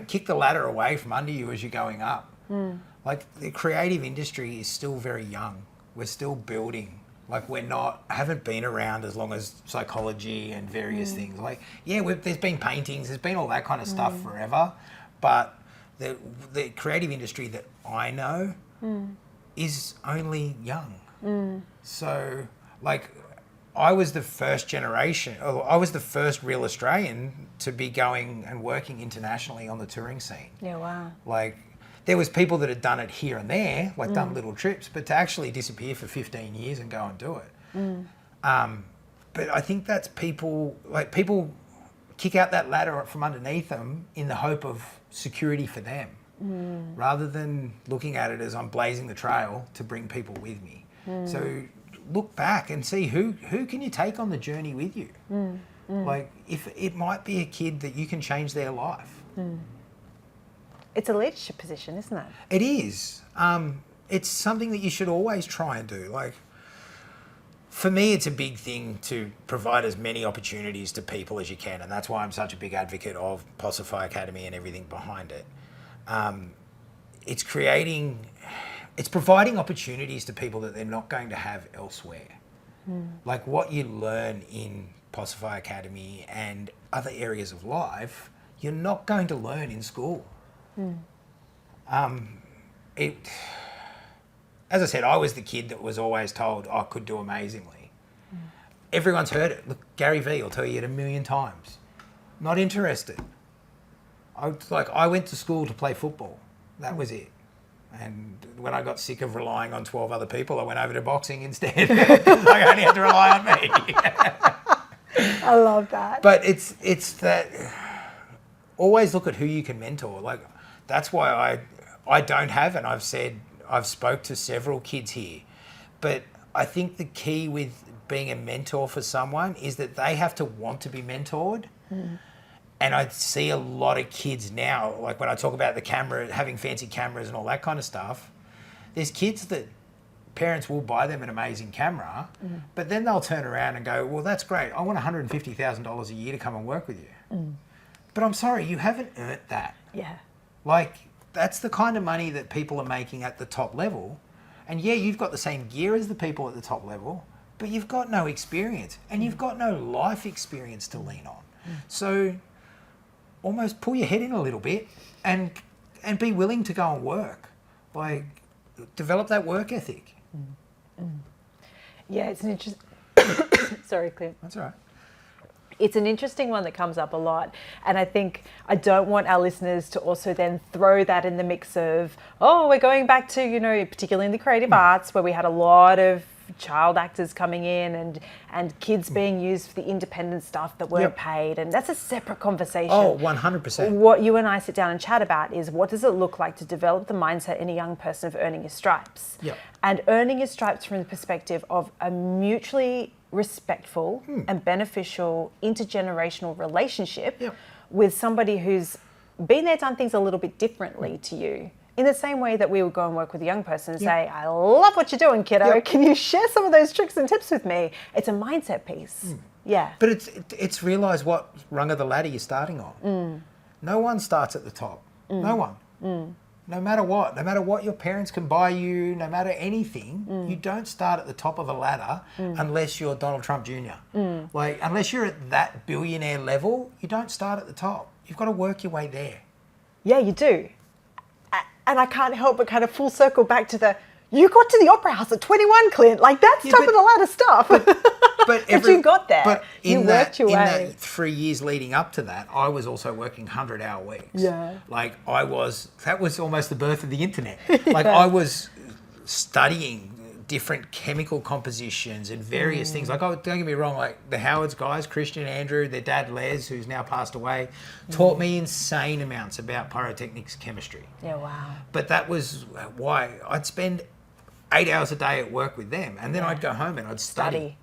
kick the ladder away from under you as you're going up. Like, the creative industry is still very young. We're still building. Like, haven't been around as long as psychology and various things. Like, there's been paintings, there's been all that kind of stuff forever, but the creative industry that I know is only young. So, like, I was the first generation, I was the first real Australian to be going and working internationally on the touring scene. Yeah, wow. Like, there was people that had done it here and there, like done little trips, but to actually disappear for 15 years and go and do it. But I think that's people kick out that ladder from underneath them in the hope of security for them, rather than looking at it as I'm blazing the trail to bring people with me. So look back and see who can you take on the journey with you. Like, if it might be a kid that you can change their life. It's a leadership position, isn't it? It is. It's something that you should always try and do. Like, for me, it's a big thing to provide as many opportunities to people as you can, and that's why I'm such a big advocate of Posify Academy and everything behind it. It's providing opportunities to people that they're not going to have elsewhere. Like, what you learn in Posify Academy and other areas of life, you're not going to learn in school. As I said, I was the kid that was always told I could do amazingly. Everyone's heard it. Look, Gary Vee will tell you it 1,000,000 times. Not interested. I went to school to play football. That was it. And when I got sick of relying on 12 other people, I went over to boxing instead. I only had to rely on me. I love that. But it's that, always look at who you can mentor. Like, that's why I don't have, and I've spoke to several kids here, but I think the key with being a mentor for someone is that they have to want to be mentored. And I see a lot of kids now, like when I talk about the camera, having fancy cameras and all that kind of stuff, there's kids that parents will buy them an amazing camera, but then they'll turn around and go, well, that's great. I want $150,000 a year to come and work with you. But I'm sorry, you haven't earned that. Yeah. Like, that's the kind of money that people are making at the top level. And yeah, you've got the same gear as the people at the top level, but you've got no experience and you've got no life experience to lean on. So almost pull your head in a little bit and be willing to go and work. Like, develop that work ethic. Yeah, it's an interesting... Sorry, Clint. That's all right. It's an interesting one that comes up a lot. And I think I don't want our listeners to also then throw that in the mix of, oh, we're going back to, you know, particularly in the creative arts where we had a lot of child actors coming in and kids being used for the independent stuff that weren't paid. And that's a separate conversation. Oh, 100%. What you and I sit down and chat about is what does it look like to develop the mindset in a young person of earning your stripes? Yep. And earning your stripes from the perspective of a mutually respectful and beneficial intergenerational relationship with somebody who's been there, done things a little bit differently to you. In the same way that we would go and work with a young person and say, I love what you're doing, kiddo. Can you share some of those tricks and tips with me? It's a mindset piece. Yeah. But it's realise what rung of the ladder you're starting on. No one starts at the top. No one. No matter what your parents can buy you, no matter anything, you don't start at the top of a ladder unless you're Donald Trump Jr. Like, unless you're at that billionaire level, you don't start at the top. You've got to work your way there. Yeah, you do. And I can't help but kind of full circle back to you got to the Opera House at 21, Clint. Like, that's top of the ladder stuff. But you got there. But you worked your way. In that 3 years leading up to that, I was also working 100-hour weeks. Yeah. Like, that was almost the birth of the internet. Like, I was studying different chemical compositions and various things. Like, don't get me wrong, like the Howard's guys, Christian, Andrew, their dad Les, who's now passed away, taught me insane amounts about pyrotechnics chemistry. Yeah, wow. But that was why I'd spend 8 hours a day at work with them, and then I'd go home and I'd study.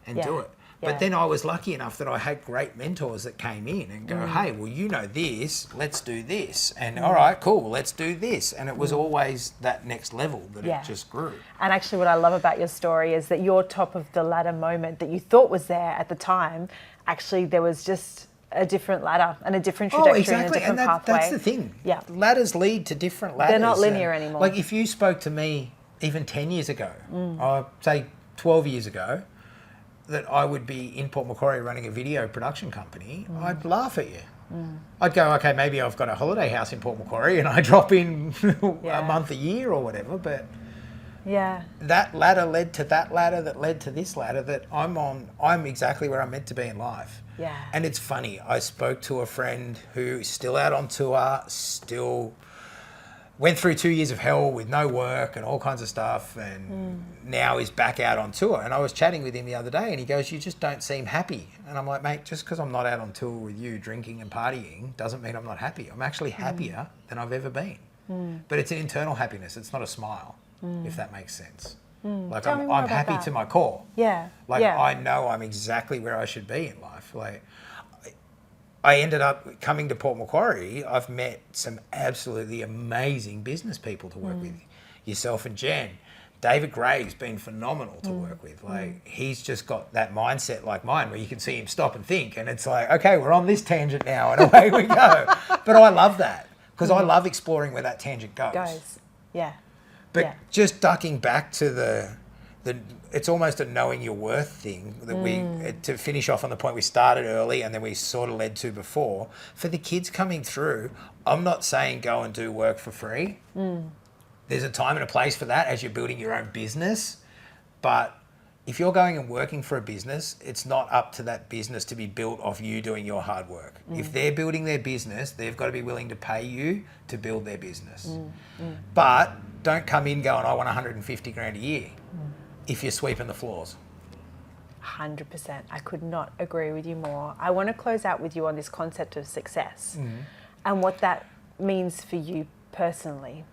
And do it. But then I was lucky enough that I had great mentors that came in and go, hey, well, you know this, let's do this. And all right, cool, let's do this. And it was always that next level that it just grew. And actually what I love about your story is that your top of the ladder moment that you thought was there at the time, actually there was just a different ladder and a different trajectory and a different pathway. That's the thing. Yeah. Ladders lead to different ladders. They're not linear anymore. Like, if you spoke to me even 10 years ago, or say 12 years ago, that I would be in Port Macquarie running a video production company, I'd laugh at you. I'd go, okay, maybe I've got a holiday house in Port Macquarie and I drop in a month a year or whatever, but that ladder led to that ladder that led to this ladder that I'm on. I'm exactly where I'm meant to be in life. Yeah. And it's funny, I spoke to a friend who's still out on tour, still went through 2 years of hell with no work and all kinds of stuff, and now he's back out on tour. And I was chatting with him the other day and he goes, you just don't seem happy. And I'm like, mate, just because I'm not out on tour with you drinking and partying doesn't mean I'm not happy. I'm actually happier than I've ever been. But it's an internal happiness. It's not a smile, if that makes sense. Like, I'm happy to my core. Yeah. Like, I know I'm exactly where I should be in life. Like, I ended up coming to Port Macquarie. I've met some absolutely amazing business people to work with. Yourself and Jen. David Gray's been phenomenal to work with. Like, he's just got that mindset like mine where you can see him stop and think. And it's like, okay, we're on this tangent now and away we go. But I love that because I love exploring where that tangent goes. Yeah. But just ducking back to the it's almost a knowing your worth thing that to finish off on the point we started early and then we sort of led to before. For the kids coming through, I'm not saying go and do work for free. There's a time and a place for that as you're building your own business. But if you're going and working for a business, it's not up to that business to be built off you doing your hard work. If they're building their business, they've got to be willing to pay you to build their business. But don't come in going, I want 150 grand a year. If you're sweeping the floors. 100%. I could not agree with you more. I want to close out with you on this concept of success and what that means for you personally.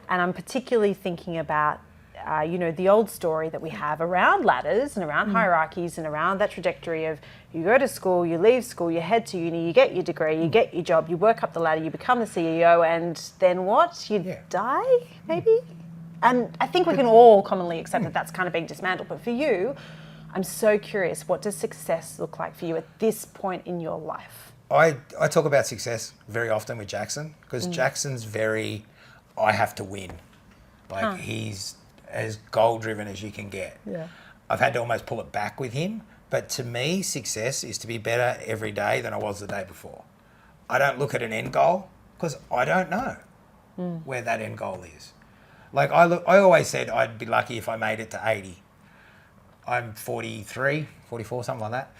And I'm particularly thinking about, the old story that we have around ladders and around hierarchies and around that trajectory of you go to school, you leave school, you head to uni, you get your degree, you get your job, you work up the ladder, you become the CEO, and then what? You die, maybe? And I think we can all commonly accept that that's kind of being dismantled. But for you, I'm so curious, what does success look like for you at this point in your life? I talk about success very often with Jackson because Jackson's very, I have to win. Like he's as goal-driven as you can get. Yeah. I've had to almost pull it back with him. But to me, success is to be better every day than I was the day before. I don't look at an end goal because I don't know where that end goal is. Like I always said I'd be lucky if I made it to 80. I'm 43, 44, something like that.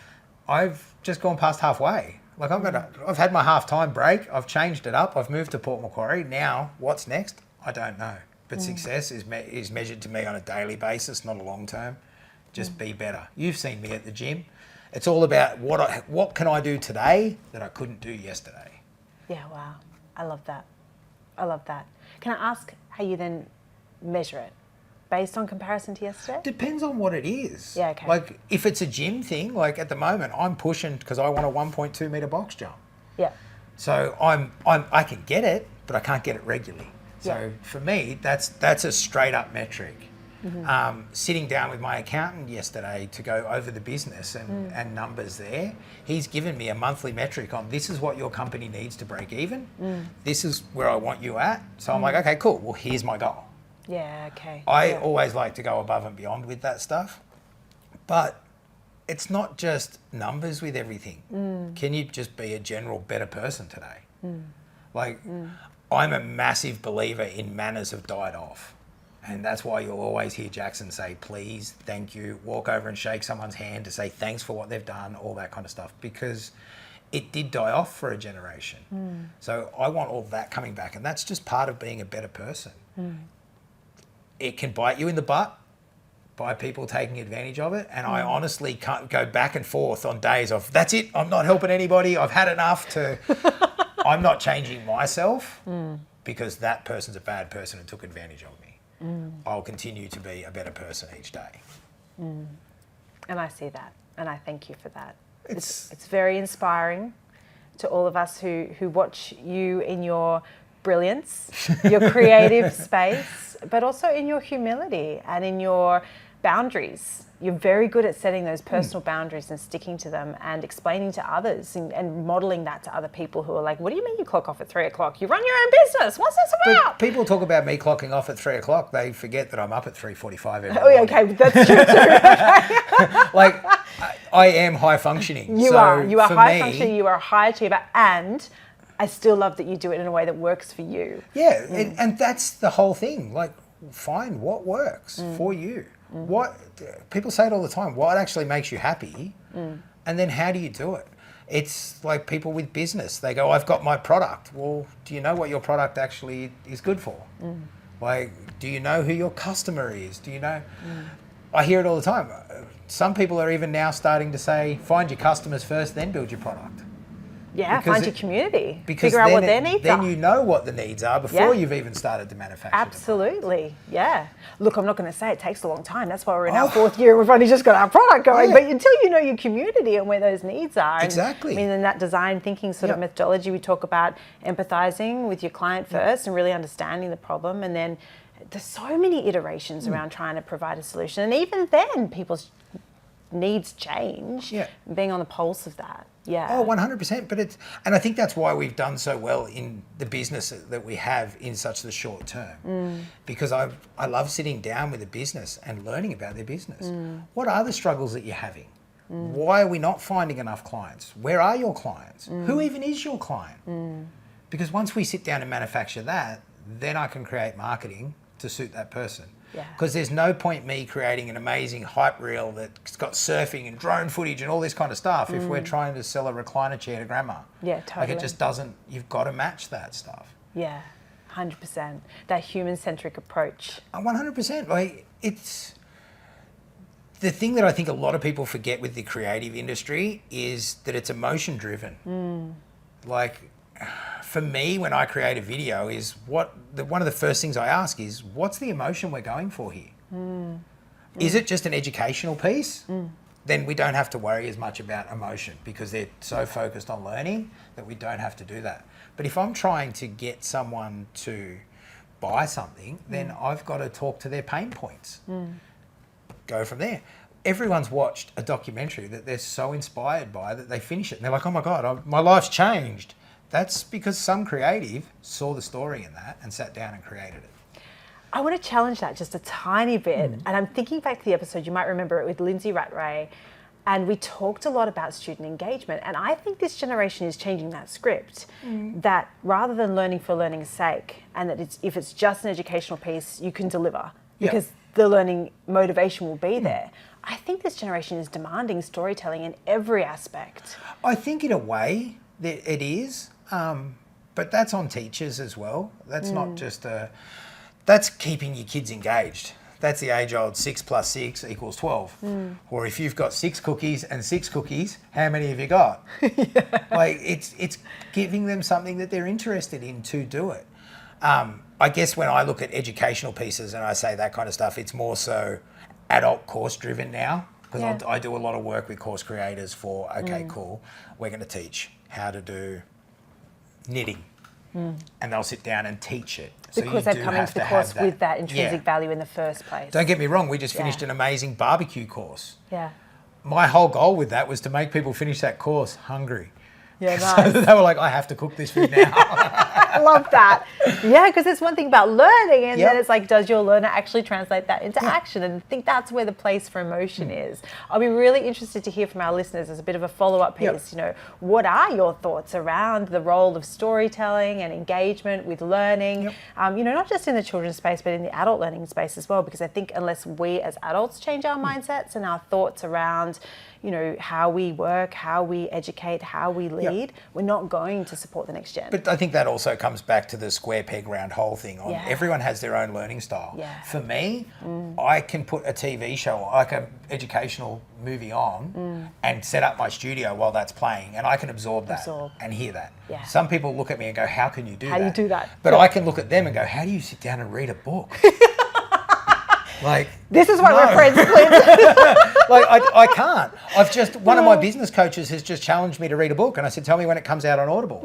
I've just gone past halfway. Like I've had my half-time break. I've changed it up. I've moved to Port Macquarie. Now, what's next? I don't know. But success is measured to me on a daily basis, not a long term. Just be better. You've seen me at the gym. It's all about what can I do today that I couldn't do yesterday. Yeah, wow. I love that. I love that. Can I ask how you then measure it? Based on comparison to yesterday? Depends on what it is. Yeah, okay. Like if it's a gym thing, like at the moment I'm pushing because I want a 1.2 meter box jump. Yeah. So I can get it, but I can't get it regularly. So Yeah. for me, that's a straight up metric. Sitting down with my accountant yesterday to go over the business and numbers there, he's given me a monthly metric on this is what your company needs to break even. This is where I want you at. So I'm like, okay, cool. Well, here's my goal. Yeah, okay. I always like to go above and beyond with that stuff. But it's not just numbers with everything. Can you just be a general better person today? Like, I'm a massive believer in manners have died off. And that's why you'll always hear Jackson say, please, thank you, walk over and shake someone's hand to say thanks for what they've done, all that kind of stuff, because it did die off for a generation. So I want all that coming back. And that's just part of being a better person. It can bite you in the butt by people taking advantage of it. And I honestly can't go back and forth on days of, that's it, I'm not helping anybody, I've had enough, to I'm not changing myself because that person's a bad person and took advantage of me. I'll continue to be a better person each day. And I see that, and I thank you for that. It's very inspiring to all of us who watch you in your brilliance, your creative space, but also in your humility and in your boundaries. You're very good at setting those personal boundaries and sticking to them and explaining to others and modelling that to other people who are like, what do you mean you clock off at 3 o'clock? You run your own business. What's this about? But people talk about me clocking off at 3 o'clock. They forget that I'm up at 3:45 every Oh, morning. okay, that's true too. Like, I am high functioning. You so are. You are for high me, functioning. You are a high achiever, and I still love that you do it in a way that works for you. Yeah, and that's the whole thing. Like, find what works for you. What people say it all the time. What actually makes you happy, and then how do you do it? It's like people with business. They go, "I've got my product." Well, do you know what your product actually is good for? Like, do you know who your customer is? Do you know? I hear it all the time. Some people are even now starting to say, "Find your customers first, then build your product." Yeah, Because find your community. Because Figure out what their needs are. Then you know what the needs are before you've even started to manufacture them. Absolutely, yeah. Look, I'm not going to say it takes a long time. That's why we're in our 4th year and we've only just got our product going. But until you know your community and where those needs are. Exactly. And, I mean, in that design thinking sort of methodology, we talk about empathizing with your client first and really understanding the problem. And then there's so many iterations around trying to provide a solution. And even then, people's needs change. Yeah. Being on the pulse of that. Yeah. Oh, 100%. And I think that's why we've done so well in the business that we have in such the short term. Because I love sitting down with a business and learning about their business. What are the struggles that you're having? Why are we not finding enough clients? Where are your clients? Who even is your client? Because once we sit down and manufacture that, then I can create marketing to suit that person. Because there's no point me creating an amazing hype reel that's got surfing and drone footage and all this kind of stuff if we're trying to sell a recliner chair to grandma. Yeah, totally. Like, it just doesn't, you've got to match that stuff. Yeah, 100%. That human-centric approach. 100%. Like, it's the thing that I think a lot of people forget with the creative industry is that it's emotion driven. Like, for me, when I create a video, is one of the first things I ask is, what's the emotion we're going for here? Is it just an educational piece? Then we don't have to worry as much about emotion because they're so focused on learning that we don't have to do that. But if I'm trying to get someone to buy something, then I've got to talk to their pain points. Go from there. Everyone's watched a documentary that they're so inspired by that they finish it and they're like, oh my God, my life's changed. That's because some creative saw the story in that and sat down and created it. I want to challenge that just a tiny bit. And I'm thinking back to the episode, you might remember it with Lindsay Rattray, and we talked a lot about student engagement. And I think this generation is changing that script, that rather than learning for learning's sake, and that if it's just an educational piece, you can deliver because the learning motivation will be there. I think this generation is demanding storytelling in every aspect. I think in a way that it is, but that's on teachers as well. That's not just that's keeping your kids engaged. That's the age-old 6 + 6 = 12. Or if you've got 6 cookies and 6 cookies, how many have you got? Like it's giving them something that they're interested in to do it. I guess when I look at educational pieces and I say that kind of stuff, it's more so adult course driven now because I do a lot of work with course creators for, okay, cool, we're going to teach how to do knitting. And they'll sit down and teach it. Because they've come into the course with that intrinsic value in the first place. Don't get me wrong, we just finished an amazing barbecue course. Yeah. My whole goal with that was to make people finish that course hungry. Yeah, nice. So they were like, I have to cook this food now. I love that. Yeah, because it's one thing about learning, and then it's like, does your learner actually translate that into action? And I think that's where the place for emotion is. I'll be really interested to hear from our listeners as a bit of a follow-up piece. You know, what are your thoughts around the role of storytelling and engagement with learning? You know, not just in the children's space, but in the adult learning space as well. Because I think unless we as adults change our mindsets and our thoughts around, you know, how we work, how we educate, how we lead, we're not going to support the next gen. But I think that also comes back to the square peg round hole thing. Everyone has their own learning style. For me, I can put a TV show, like an educational movie on and set up my studio while that's playing, and I can absorb that and hear that. Some people look at me and go, how can you do that? How do you do that? But I can look at them and go, how do you sit down and read a book? Like, this is why we're friends, Clint. Like, I can't. One of my business coaches has just challenged me to read a book. And I said, tell me when it comes out on Audible.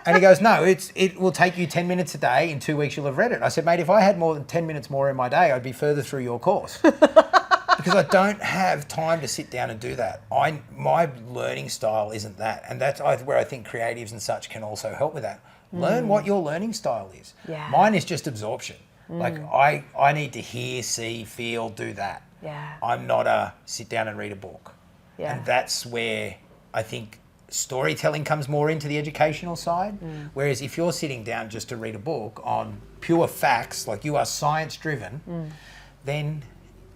And he goes, no, it will take you 10 minutes a day. In 2 weeks, you'll have read it. I said, mate, if I had more than 10 minutes more in my day, I'd be further through your course. Because I don't have time to sit down and do that. My learning style isn't that. And that's where I think creatives and such can also help with that. Learn what your learning style is. Mine is just absorption. Like I need to hear, see, feel, do that. I'm not a sit down and read a book. And that's where I think storytelling comes more into the educational side. Whereas if you're sitting down just to read a book on pure facts, like you are science driven, then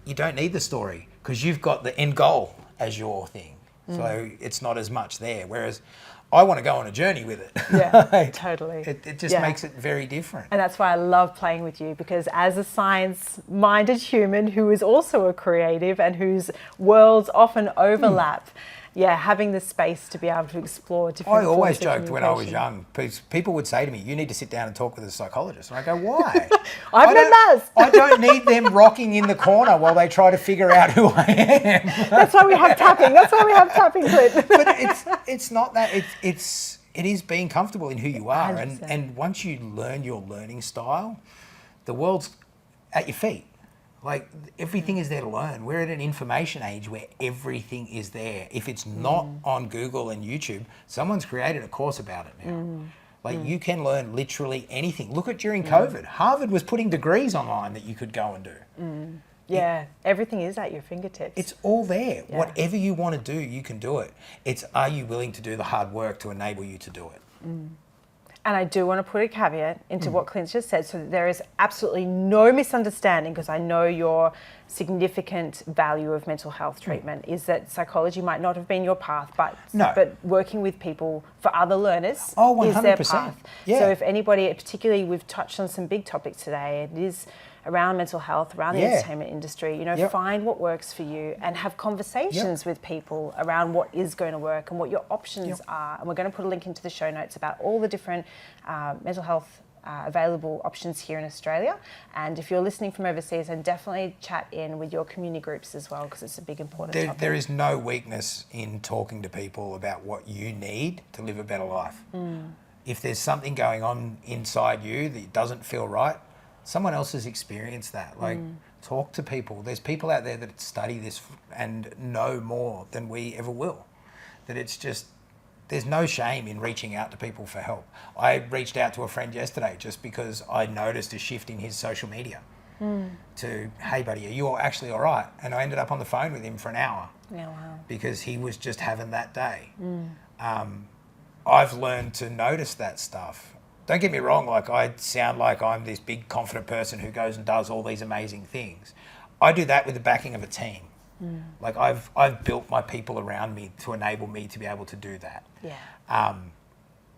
you don't need the story because you've got the end goal as your thing. So it's not as much there. Whereas I want to go on a journey with it. Yeah, totally. It just makes it very different. And that's why I love playing with you, because as a science-minded human who is also a creative and whose worlds often overlap, having the space to be able to explore different I always forms of joked when I was young, people would say to me, you need to sit down and talk with a psychologist. And I go, why? I've done that. I don't need them rocking in the corner while they try to figure out who I am. That's why we have tapping. That's why we have tapping, Clint. But it's not that. It is being comfortable in who you are. 100%. And once you learn your learning style, the world's at your feet. Like, everything is there to learn. We're at an information age where everything is there. If it's not on Google and YouTube, someone's created a course about it now. Like, you can learn literally anything. Look at during COVID. Harvard was putting degrees online that you could go and do. Yeah, everything is at your fingertips. It's all there. Whatever you want to do, you can do it. It's, are you willing to do the hard work to enable you to do it? And I do want to put a caveat into what Clint just said, so that there is absolutely no misunderstanding, because I know your significant value of mental health treatment is that psychology might not have been your path, but working with people for other learners is their path. So if anybody, particularly we've touched on some big topics today, it is around mental health, around the entertainment industry. You know, find what works for you and have conversations with people around what is going to work and what your options are. And we're going to put a link into the show notes about all the different mental health available options here in Australia. And if you're listening from overseas, then definitely chat in with your community groups as well, because it's a big important topic. There is no weakness in talking to people about what you need to live a better life. If there's something going on inside you that doesn't feel right, someone else has experienced that. Like, talk to people. There's people out there that study this and know more than we ever will. That it's just, there's no shame in reaching out to people for help. I reached out to a friend yesterday just because I noticed a shift in his social media to, hey buddy, are you actually all right? And I ended up on the phone with him for an hour. Yeah, wow. Because he was just having that day. I've learned to notice that stuff. Don't get me wrong, like, I sound like I'm this big confident person who goes and does all these amazing things. I do that with the backing of a team. Like, I've built my people around me to enable me to be able to do that. Yeah.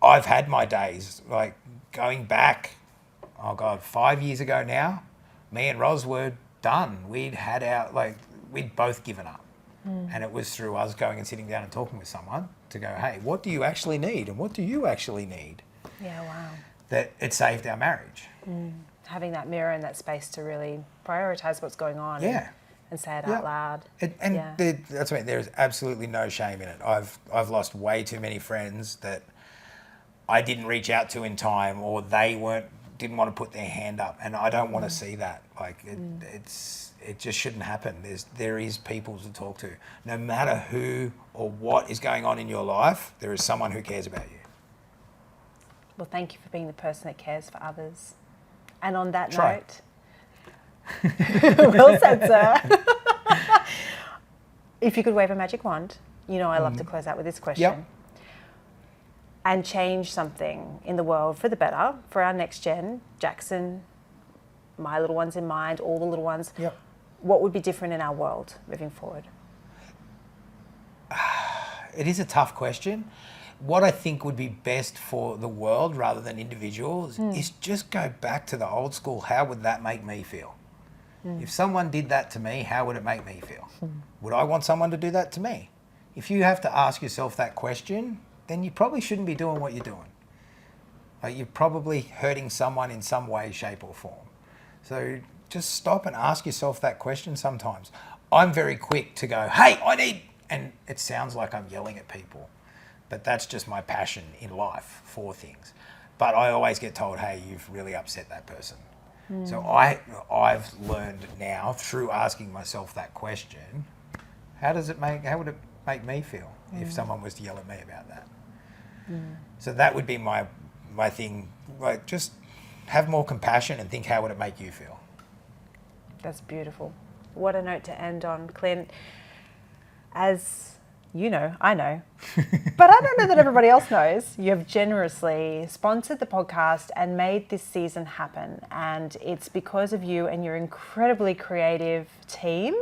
I've had my days, like, going back, 5 years ago now, me and Roz were done. We'd both given up. And it was through us going and sitting down and talking with someone to go, hey, what do you actually need? And what do you actually need? Yeah, wow. That it saved our marriage. Having that mirror and that space to really prioritise what's going on. Yeah. And say it out loud. That's what I mean. There's absolutely no shame in it. I've lost way too many friends that I didn't reach out to in time, or they didn't want to put their hand up, and I don't want to see that. Like, it just shouldn't happen. There is people to talk to. No matter who or what is going on in your life, there is someone who cares about you. Well, thank you for being the person that cares for others. And on that Try. note, well said, sir. If you could wave a magic wand, you know I love to close out with this question. And change something in the world for the better, for our next gen, Jackson, my little ones in mind, all the little ones. What would be different in our world moving forward? It is a tough question. What I think would be best for the world rather than individuals is just go back to the old school. How would that make me feel? If someone did that to me, how would it make me feel? Would I want someone to do that to me? If you have to ask yourself that question, then you probably shouldn't be doing what you're doing. Like, you're probably hurting someone in some way, shape or form. So just stop and ask yourself that question sometimes. I'm very quick to go, hey, I need, and it sounds like I'm yelling at people, but that's just my passion in life for things. But I always get told, hey, you've really upset that person. So I've learned now through asking myself that question, how would it make me feel if someone was to yell at me about that? So that would be my thing. Like, just have more compassion and think, how would it make you feel? That's beautiful. What a note to end on, Clint. As you know, I know, but I don't know that everybody else knows, you have generously sponsored the podcast and made this season happen. And it's because of you and your incredibly creative team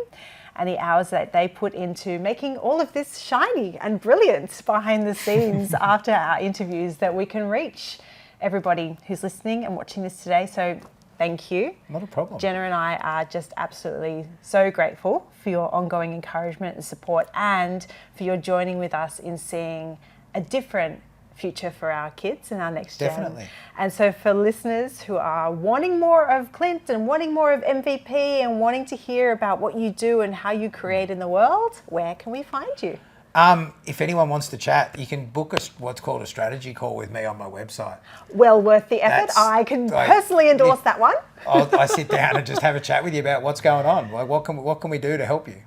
and the hours that they put into making all of this shiny and brilliant behind the scenes after our interviews that we can reach everybody who's listening and watching this today. So thank you. Not a problem. Jenna and I are just absolutely so grateful for your ongoing encouragement and support, and for your joining with us in seeing a different future for our kids and our next gen. Definitely. And so for listeners who are wanting more of Clint and wanting more of MVP and wanting to hear about what you do and how you create in the world, where can we find you? If anyone wants to chat, you can book what's called a strategy call with me on my website. Well worth the effort. I can personally endorse that one. I sit down and just have a chat with you about what's going on. Like, what can we do to help you?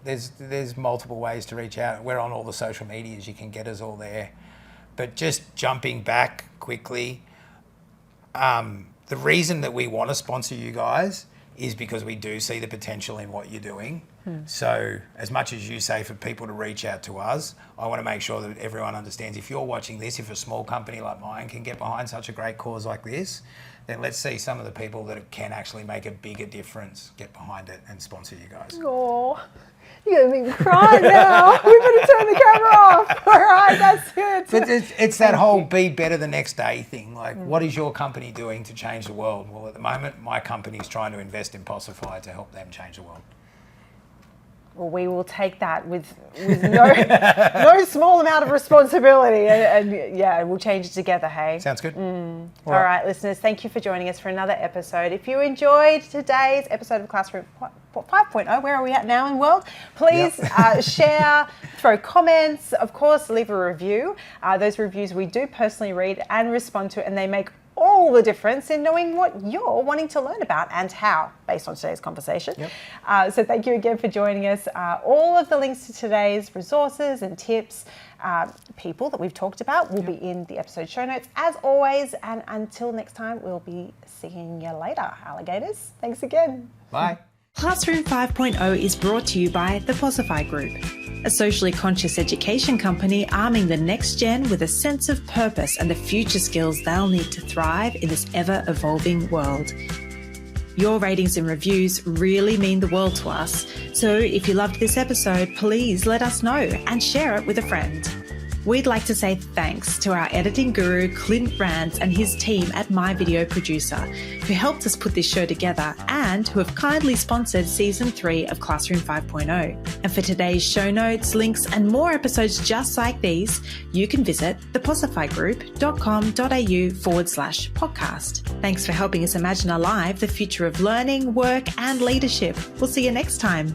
There's multiple ways to reach out. We're on all the social medias. You can get us all there. But just jumping back quickly, the reason that we want to sponsor you guys is because we do see the potential in what you're doing. So as much as you say for people to reach out to us, I want to make sure that everyone understands, if you're watching this, if a small company like mine can get behind such a great cause like this, then let's see some of the people that can actually make a bigger difference get behind it and sponsor you guys. Oh, You're going to make me cry now. We better turn the camera off. All right, that's it. But it's that whole be better the next day thing. Like, what is your company doing to change the world? Well, at the moment, my company's trying to invest in Possify to help them change the world. Well, we will take that with no small amount of responsibility, and yeah, we'll change it together, hey? Sounds good. All right, listeners, thank you for joining us for another episode. If you enjoyed today's episode of Classroom 5.0, where are we at now in the world? Please share, throw comments, of course, leave a review. Those reviews we do personally read and respond to, and they make all the difference in knowing what you're wanting to learn about and how, based on today's conversation. So thank you again for joining us. All of the links to today's resources and tips, people that we've talked about, will be in the episode show notes as always. And until next time, we'll be seeing you later, alligators. Thanks again. Bye. Classroom 5.0 is brought to you by the Possify Group, a socially conscious education company arming the next gen with a sense of purpose and the future skills they'll need to thrive in this ever-evolving world. Your ratings and reviews really mean the world to us, so if you loved this episode, please let us know and share it with a friend. We'd like to say thanks to our editing guru, Clint Ranse, and his team at My Video Producer, who helped us put this show together and who have kindly sponsored Season 3 of Classroom 5.0. And for today's show notes, links, and more episodes just like these, you can visit thepossifygroup.com.au/podcast. Thanks for helping us imagine alive the future of learning, work, and leadership. We'll see you next time.